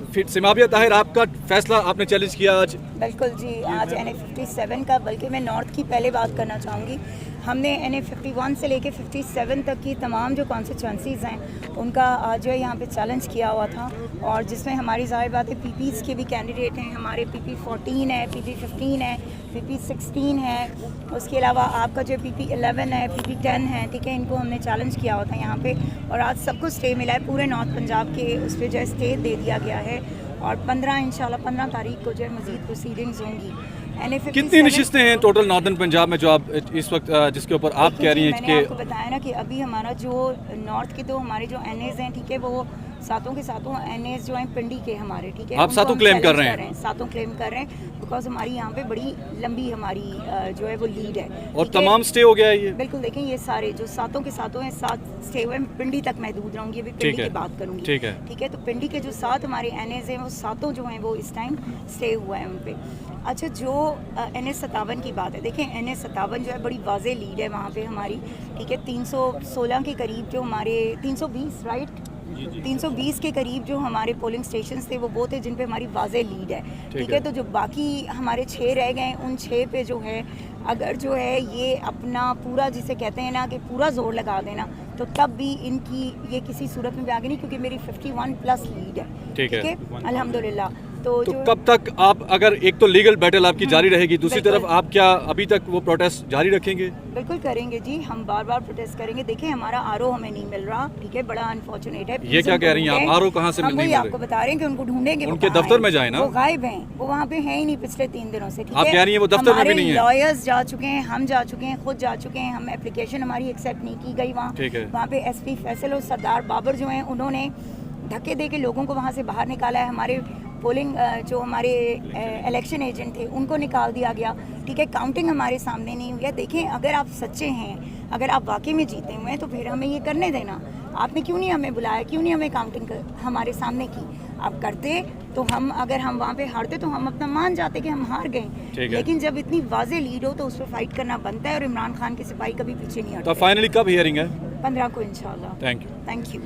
फिर सिमाबिया ताहिर, आपका फैसला आपने चैलेंज किया आज। बिल्कुल जी, आज NA57 का, बल्कि मैं नॉर्थ की पहले बात करना चाहूँगी। हमने NA51 से लेके 57 तक की तमाम जो कॉन्स्टिट्यूंसीज़ हैं उनका आज जो है यहाँ पे चैलेंज किया हुआ था, और जिसमें हमारी ज़ाहिर बात है PPs के भी कैंडिडेट हैं। हमारे PP14 है, PP15 है, PP16 है, उसके अलावा आपका जो PP11 है, PP10 है, ठीक है। इनको हमने चैलेंज किया हुआ था यहाँ पे, और आज सबको स्टे मिला है। पूरे नॉर्थ पंजाब के उस पर जो है स्टे दे दिया गया है, और 15 तारीख को जो है मज़ीद प्रोसीडिंग्स होंगी। कितनी नशिस्तें हैं टोटल नॉर्दर्न पंजाब में जो आप इस वक्त जिसके ऊपर आप कह रही हैं मैंने आपको बताया ना कि अभी हमारा जो नॉर्थ के दो हमारे जो NAs हैं, ठीक है, वो सातों के सातों NAs जो हैं पिंडी के हमारे, ठीक है। आप सातों क्लेम कर रहे हैं? सातों क्लेम कर रहे हैं, बिकॉज हमारी यहाँ पे बड़ी लंबी हमारी जो है वो लीड है, और तमाम स्टे हो गया है ये। बिल्कुल, देखें ये सारे जो सातों के सातों हैं, 7 स्टे हुए। मैं पिंडी तक महदूद रहूँगी, अभी पिंडी की बात करूँगी, ठीक है, ठीक है। तो पिंडी के जो 7 हमारे NAs हैं, वो सातों जो हैं वो इस टाइम स्टे हुआ है उन पर। अच्छा, जो NA57 की बात है, देखें NA57 जो है बड़ी वाज़े लीड है वहाँ पे हमारी, ठीक है। 316 के करीब जो हमारे 320 राइट 320 के करीब जो हमारे पोलिंग स्टेशंस थे वो थे जिन पे हमारी वाज़े लीड है, ठीक है। तो जो बाकी हमारे 6 रह गए, उन 6 पे जो है अगर जो है ये अपना पूरा, जिसे कहते हैं ना कि पूरा जोर लगा देना, तो तब भी इनकी ये किसी सूरत में भी आगे नहीं, क्योंकि मेरी 51+ लीड है, ठीक है, अल्हम्दुलिल्लाह। तो कब तक आप, अगर एक तो लीगल बैटल आपकी जारी रहेगी, दूसरी तरफ आप क्या अभी तक वो प्रोटेस्ट जारी रखेंगे? बिल्कुल करेंगे जी, हम बार बार प्रोटेस्ट करेंगे। देखें हमारा RO हमें नहीं मिल रहा, ठीक है, बड़ा अनफॉर्चुनेट है। ये क्या कह रही हैं आप, RO कहाँ से मिल रही है? आपको बता रहे हैं कि उनको ढूंढेंगे, उनके दफ्तर में जाए ना, वो गायब हैं, वो वहाँ पे है ही नहीं पिछले 3 दिनों से, ठीक है। आप कह रही हैं वो दफ्तर में भी नहीं है? लॉयर्स जा चुके हैं, हम जा चुके हैं, खुद जा चुके हैं, हम एप्लीकेशन हमारी एक्सेप्ट नहीं की गई वहाँ, ठीक है। वहाँ पे SP फैसल और सरदार बाबर जो हैं उन्होंने धक्के दे के लोगों को वहाँ से बाहर निकाला है। हमारे पोलिंग जो हमारे इलेक्शन एजेंट थे उनको निकाल दिया गया, ठीक है। काउंटिंग हमारे सामने नहीं हुई है। देखें, अगर आप सच्चे हैं, अगर आप वाकई में जीते हुए हैं, तो फिर हमें ये करने देना। आपने क्यों नहीं हमें बुलाया, क्यों नहीं हमें काउंटिंग हमारे सामने की? आप करते तो हम, अगर हम वहाँ पे हारते तो हम अपना मान जाते कि हम हार गए, लेकिन जब इतनी वाज़े लीड हो तो उस पर फाइट करना बनता है, और इमरान खान के सिपाही कभी पीछे नहीं हटते। तो फाइनली कब हियरिंग है? 15 को इंशाल्लाह। Thank you. Thank you.